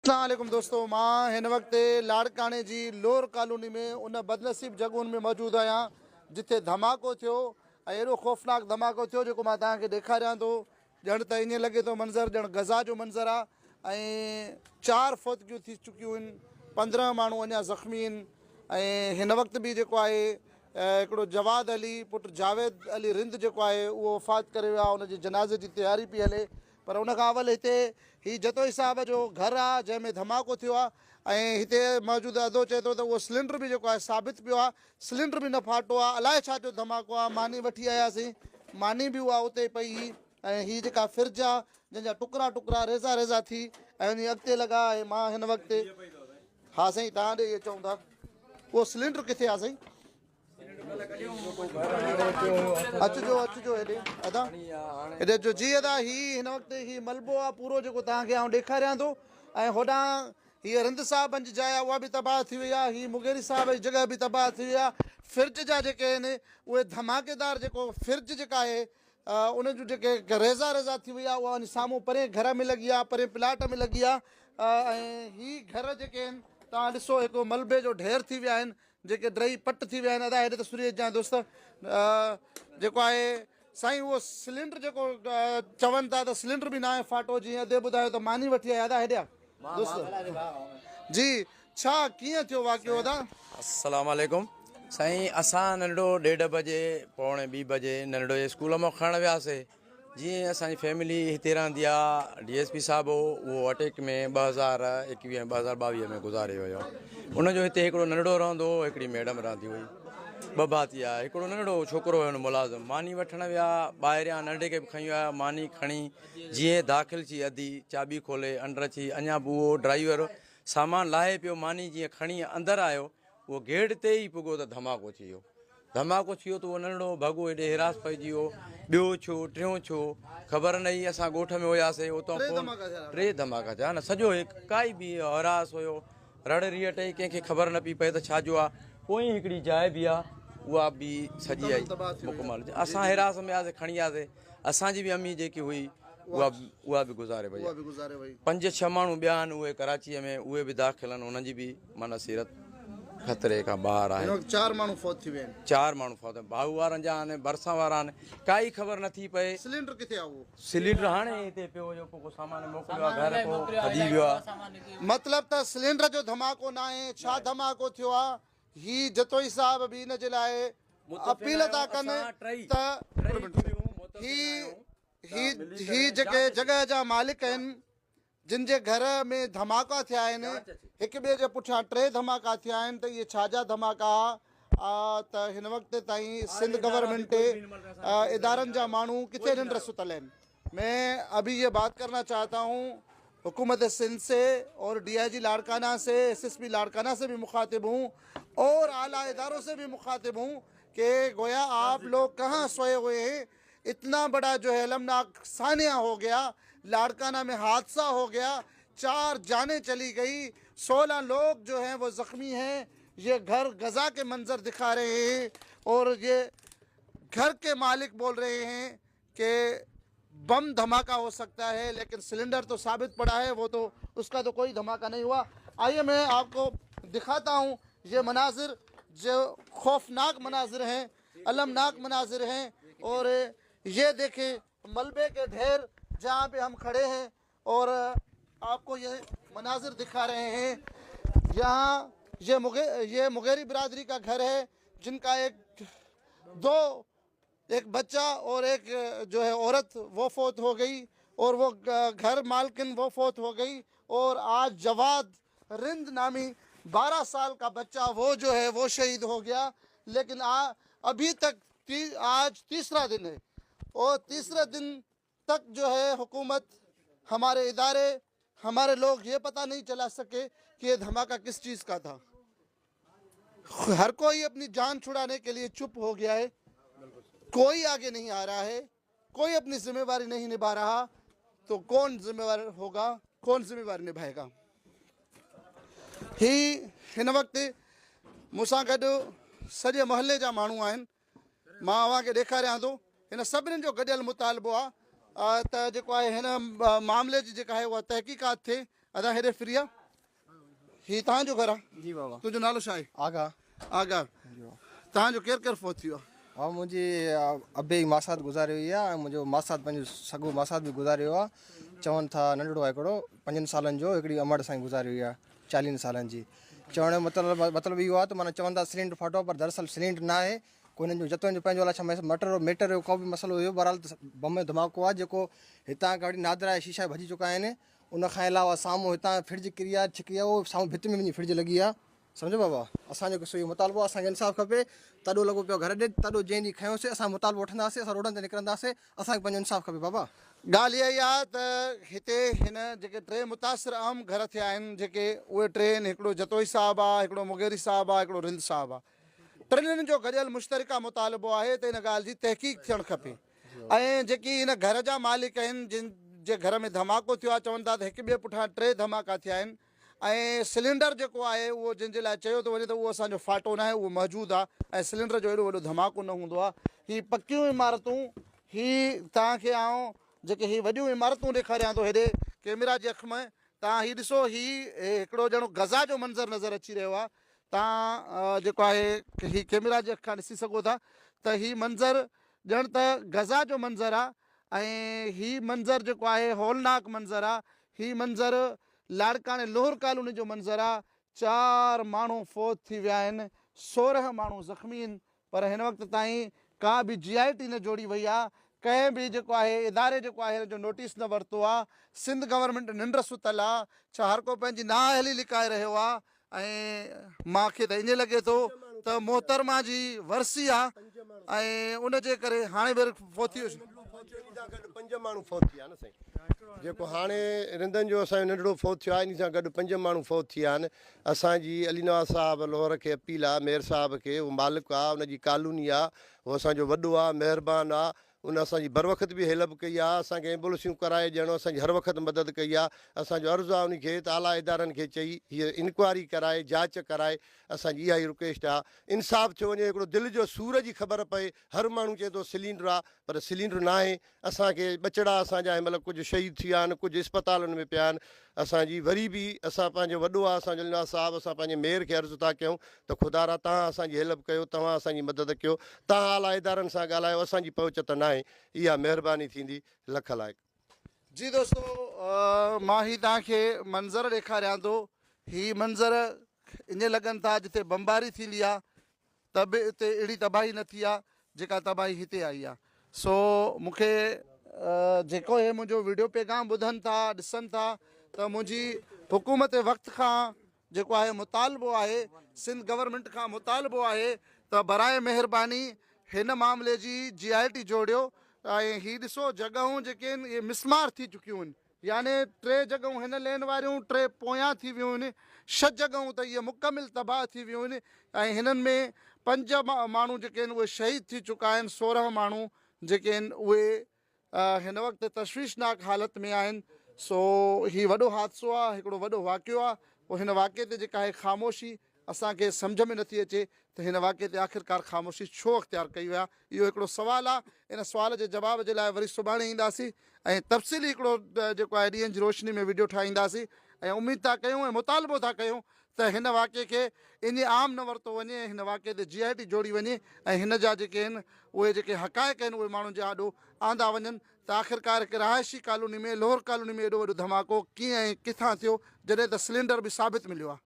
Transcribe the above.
अस्सलाम वालेकुम दोस्तों, मां हिन वक्त लाड़काने जी लोर कॉलोनी में उन बदनसीब जगहुनि में मौजूद आहियां जिथे धमाको थियो ऐं एॾो ख़ौफ़नाक धमाको थियो जेको मां तव्हांखे ॾेखारियां थो। ॼण त ईअं लॻे थो मंज़र ॼण गज़ा जो मंज़र आहे ऐं 4 फौतगियूं थी चुकियूं आहिनि, 15 माण्हू अञा ज़ख़्मी आहिनि। ऐं हिन वक़्त बि जेको आहे हिकिड़ो जवाद अली पुटु जावेद अली रिंद जेको आहे उहो वफ़ात करे वियो आहे। उनजे जनाज़े जी तयारी पई हले, पर उनखां अवल हिते ही जतोई साहब जो घरु आहे जंहिंमें धमाको थियो आहे। ऐं हिते मौजूदु अदो चए थो त उहो सिलेंडर बि जेको आहे साबित पियो आहे, सिलेंडर बि न फाटो आहे। अलाए छा जो धमाको आहे। मानी वठी आयासीं, मानी बि उहा उते पई हुई ऐं हीअ जेका फिर्ज आहे जंहिंजा टुकड़ा टुकड़ा रेज़ा रेज़ा थी ऐं उन अॻिते लॻा। ऐं मां हिन वक़्तु हा साईं तव्हां ॾे इहे चऊं था उहो सिलेंडर किथे आहे साईं? अचिजो अचिजो हेॾे अदा हेॾे जो जी अदा हिन वक़्तु ही मलबो आहे पूरो जेको तव्हांखे आउं ॾेखारियां थो। ऐं होॾां हीअ रिंद साहिबनि जी जाइ आहे उहा बि तबाह थी वई आहे। हीअ मुगेरी साहिब जी जॻह बि तबाह थी वई आहे। फिर्ज जा जेके आहिनि उहे धमाकेदार जेको फिर्ज जेका आहे उन जूं जेके रेज़ा रेज़ा थी वई आहे उहा वञी साम्हूं परे घर में लॻी आहे, परे प्लाट में लॻी आहे। ऐं ही घर जेके आहिनि तव्हां ॾिसो हिकु मलबे जो ढेर थी विया आहिनि, जेके ड्रई पट थी विया आहिनि। अदा हेॾे तस्वीर जा दोस्त जेको आहे साईं उहो सिलेंडर जेको चवनि था त सिलेंडर बि न आहे फाटो। जीअं अधे ॿुधायो त मानी वठी आया अदा हेॾिया दोस्त जी छा कीअं थियो वाक़ियो अदा? अस्सलाम वालेकुम साईं, असां नंढो 1:30 बजे पौणे 2 बजे नंढो स्कूल मां खणणु वियासीं। जीअं असांजी फैमिली हिते रहंदी आहे, DSP साहिबु हो उहो अटैक में 2021 2022 में गुज़ारे वियो। उनजो हिते हिकिड़ो नंढड़ो रहंदो हो, हिकिड़ी मैडम रहंदी हुई, 2 भाती आहे। हिकिड़ो नंढड़ो छोकिरो हुयो मुलाज़िम। मानी वठणु विया ॿाहिरियां, नंढे खे बि खणी विया। मानी खणी जीअं दाख़िल थी अधी चाबी खोले अंदरि अची, अञा बि उहो ड्राइवर सामान लाहे पियो। मानी जीअं खणी अंदरि आयो, उहो गेट ते ई पुॻो त धमाको थी वियो। धमाको थी वियो त उहो नंढड़ो भॻो हेॾे हिरास पइजी वियो। ॿियो छो टियों छो ख़बर न हुई। असां ॻोठ में हुयासीं, उतां 3 धमाका थिया न। सॼो हिकु काई बि हिरास हुयो, रड़ रियट ई कंहिंखे ख़बर न पई पए त छाजो आहे। पोइ हिकिड़ी जाइ बि आहे उहा बि सॼी आई मुकमल। असां हिरास में वियासीं, खणी वियासीं। असांजी बि अम्मी जेकी हुई उहा बि गुज़ारे वई। 5-6 माण्हू ॿिया आहिनि उहे कराचीअ में, उहे बि दाख़िल आहिनि। उन्हनि जी बि माना सीरत ख़तरे खां ॿाहिरि आहे। 4 माण्हू फौत थी विया आहिनि। 4 माण्हू फौत, भाऊ वारनि जा आहिनि, भरिसां वारा आहिनि, काई ख़बर नथी पए। सिलेंडर किथे आहे? उहो सिलेंडर हाणे हिते पियो हुयो, को सामान मोकिलियो आहे घर को हली वियो आहे। मतिलबु त सिलेंडर जो धमाको न आहे, छा धमाको थियो आहे? ही जतोई साहब बि हिन जे लाइ अपील था कनि त ही जेके जॻह जा मालिक आहिनि जिन जे घर में धमाका थिया आहिनि, हिक ॿिए जे पुठियां 3 धमाका थिया आहिनि, त इहे छाजा धमाका त हिन वक़्त ताईं सिंध गवर्नमेंट इदारनि जा माण्हू किथे निंड सुतल आहिनि। मैं अभी ये बात करना चाहता हूँ हुकूमत सिंध से और DIG लाड़काना से, SSP लाड़काना से भी मुखातिब हूँ और आला इदारों से भी मुखातिब हूँ कि गोया आप लोग कहाँ सोए हुए हैं। इतना बड़ा जो है अलमनाक सानिया हो गया, लाड़काना में हादसा हो गया, 4 जानें चली गई, 16 लोग जो हैं वो ज़ख्मी हैं। ये घर गज़ा के मंजर दिखा रहे हैं और ये घर के मालिक बोल रहे हैं कि बम धमाका हो सकता है, लेकिन सिलेंडर तो साबित पड़ा है, वो तो उसका तो कोई धमाका नहीं हुआ। आइए मैं आपको दिखाता हूँ ये मनाजिर, जो खौफनाक मनाजिर हैं, अलमनाक मनाजिर हैं। और ये देखें मलबे के ढेर जहाँ पे हम खड़े हैं और आपको ये मनाजिर दिखा रहे हैं। यहाँ ये मुगेरी बिरादरी का घर है जिनका एक बच्चा और एक जो है औरत वो फौत हो गई और वो घर मालकिन वो फौत हो गई। और आज जवाद रिंद नामी 12 साल का बच्चा वो जो है वो शहीद हो गया। लेकिन अभी तक आज तीसरा दिन है और तीसरे दिन तक जो है हुकूमत, हमारे इदारे, हमारे लोग ये पता नहीं चला सके कि ये धमाका किस चीज़ का था। हर कोई अपनी जान छुड़ाने के लिए चुप हो गया है, कोई आगे नहीं आ रहा है, कोई अपनी जिम्मेवारी नहीं निभा रहा। तो कौन जिम्मेवार होगा, कौन जिम्मेवारी निभाएगा? हिन वक़्तु मूंसां गॾु सॼे मोहल्ले जा माण्हू आहिनि। मां अव्हांखे ॾेखारियां थो, हिन सभिनीनि जो गॾियल मुतालबो आहे त जेको आहे हिन मामले जी जेका आहे उहा तहक़ीक़ात थिए अदा हेॾे फ्री आहे हीउ तव्हांजो घर आहे जी बाबा तुंहिंजो नालो छा आहे आगा आगा तव्हांजो केरु केरु फोत थियो आहे हाँ मुंहिंजी अबे जी मासात गुज़ारी हुई आहे ऐं मुंहिंजो मासात पंहिंजो सॻो मासात बि गुज़ारियो आहे चवनि था नंढड़ो आहे हिकिड़ो 5 सालनि जो हिकिड़ी अमड़ सां गुज़ारी हुई आहे 40 सालनि जी चवण जो मतिलबु इहो आहे त माना चवनि था सिलेंडर फाटो पर दरअसल सिलेंडर न आहे कोई हिननि जो जतन जो पंहिंजो अलाए छा मेटर जो को बि मसइलो हुयो बहरहाल बम में धमाको आहे जेको हितां गाड़ी नादरा ऐं शीशा भॼी चुका आहिनि उन खां अलावा साम्हूं हितां फ्रिज किरी आहे छिकी आहे उहो साम्हूं भित में वञी फ्रिज लॻी आहे सम्झो बाबा असांजो किसो इहो मुतालबो आहे असांखे इंसाफ़ु खपे तॾो लॻो पियो घर ॾे तॾो जंहिं ॾींहुं खयोंसीं असां मुतालबो वठंदासीं असां रोडनि ते निकिरंदासीं असांखे पंहिंजो इंसाफ़ु खपे बाबा ॻाल्हि इहा ई आहे त हिते हिन जेके 3 मुतासिर अहम घर थिया आहिनि जेके उहे 3 आहिनि हिकिड़ो जतोई साहिबु आहे हिकिड़ो मुगेरी साहिबु आहे हिकिड़ो रिंद साहिबु आहे टिनिनि जो गॾियल मुश्तरिका मुतालबो आहे त हिन ॻाल्हि जी तहक़ीक़ थियणु खपे ऐं जेकी हिन घर जा मालिक आहिनि जिन जे घर में धमाको थियो आहे चवनि था त हिक ॿिए पुठियां 3 धमाका थिया आहिनि ऐं सिलेंडर जेको आहे उहो जंहिंजे लाइ चयो थो वञे त उहो असांजो फाटो न आहे उहो मौजूदु आहे ऐं सिलेंडर जो एॾो वॾो धमाको न हूंदो आहे हीअ पकियूं इमारतूं हीअ तव्हांखे आउं जेके हीअ वॾियूं इमारतूं ॾेखारियां थो हेॾे कैमरा जे अख में तव्हां हीअ ॾिसो हीअ हिकिड़ो ॼणो गज़ा जो मंज़र नज़र अची रहियो आहे तव्हां जेको आहे हीअ कैमरा जे अख खां ॾिसी सघो था त हीअ मंज़र ॼण त गज़ा जो मंज़र आहे ऐं हीअ मंज़र जेको आहे हौलनाक मंज़र आहे हीअ मंज़र लाड़काणे लोहर कॉलोनी जो मंज़र आहे 4 माण्हू फौत थी विया आहिनि 16 माण्हू ज़ख़्मी आहिनि पर हिन वक़्त ताईं का बि GIT न जोड़ी वई आहे कंहिं बि जेको आहे इदारे जेको आहे जो नोटिस न वरितो आहे सिंध गवर्नमेंट निंड सुतल आहे छा हर को पंहिंजी नाअहली लिकाए रहियो आहे ऐं मूंखे त ईअं लॻे थो त मोहतरमा जी वरसी आहे ऐं उनजे करे हाणे वरी फौत थी वियो 5 माण्हू फौत थिया आहिनि साईं जेको हाणे रिंदनि जो असांजो नंढड़ो फौत थियो आहे इन सां गॾु 5 माण्हू फौत थी विया आहिनि असांजी अली नवाज़ साहिबु लोहर खे अपील आहे मेयर साहिब खे उहो मालिक आहे उनजी कॉलोनी आहे उहो असांजो वॾो आहे महिरबानी आहे उन असांजी बर वक़्त बि हेल्प कई आहे असांखे एम्बुलेंसियूं कराए ॾियणो असांजी हर वक़्तु मदद कई आहे असांजो अर्ज़ु आहे उनखे त आला इदारनि खे चई हीअ इंक्वायरी कराए जांच कराए असांजी इहा ई रिक्वेस्ट आहे इंसाफ़ु थियो वञे हिकिड़ो दिलि जो सूर जी ख़बर पए हर माण्हू चए थो सिलेंडर आहे पर सिलेंडर न आहे असांखे ॿचड़ा असांजा हिन महिल कुझु शहीद थी विया आहिनि कुझु इस्पतालुनि में पिया आहिनि असांजी वरी बि असां पंहिंजो वॾो आहे असांजो अली नवाज़ साहिबु असां पंहिंजे मेयर खे अर्ज़ु था कयूं त ख़ुदा तव्हां असांजी हेल्प कयो तव्हां असांजी मदद कयो तव्हां आला इदारनि सां ॻाल्हायो असांजी पहुच त न आहे इहा महिरबानी थींदी लख लाइक़ जी दोस्तो मां ही तव्हांखे मंज़र ॾेखारियां थो हीअ मंज़र ईअं लॻनि था जिते बमबारी थींदी आहे त बि हिते अहिड़ी तबाही न थी आहे जेका तबाही हिते आई आहे सो मूंखे जेको हे मुंहिंजो वीडियो पैगाम ॿुधनि था ॾिसनि था त मुंहिंजी हुकूमत वक़्त खां जेको आहे मुतालबो आहे सिंध गवर्नमेंट खां मुतालबो आहे त बराए महिरबानी हिन मामले जी GIT जोड़ियो ऐं हीअ ॾिसो जॻहियूं जेके आहिनि इहे मिसमार थी चुकियूं आहिनि यानी 3 जॻहियूं हिन लेन वारियूं 3 पोयां थी वियूं आहिनि 6 जॻहियूं त इहे मुकमिल तबाह थी वियूं आहिनि ऐं हिननि में 5 माण्हू जेके आहिनि उहे शहीद थी चुका आहिनि 16 माण्हू जेके आहिनि उहे हिन वक़्तु तशवीशनाक हालत में आहिनि सो हीउ वॾो हादसो आहे हिकिड़ो वॾो वाक़ियो आहे पोइ हिन वाक़िए ते जेका आहे ख़ामोशी असांखे सम्झ में नथी अचे त हिन वाक़िए ते आख़िरकार ख़ामोशी छो अख़्तियार कई विया इहो हिकिड़ो सुवालु आहे इन सुवाल जे जवाब जे लाइ वरी सुभाणे ईंदासीं ऐं तफ़सीली हिकिड़ो जेको आहे ॾींहंनि जी रोशनी में वीडियो ठाहींदासीं ऐं उमेदु था कयूं ऐं मुतालबो था कयूं त हिन वाक़िए खे इन आम न वरितो वञे हिन वाक़िए ते GIT जोड़ी वञे ऐं हिन जा जेके आहिनि उहे जेके हक़ाइक़ आहिनि उहे माण्हुनि जे आॾो आंदा वञनि त आख़िरकार हिकु रहायशी कॉलोनी में लोहर कॉलोनी में एॾो वॾो धमाको कीअं ऐं किथां थियो जॾहिं त सिलेंडर बि साबित मिलियो आहे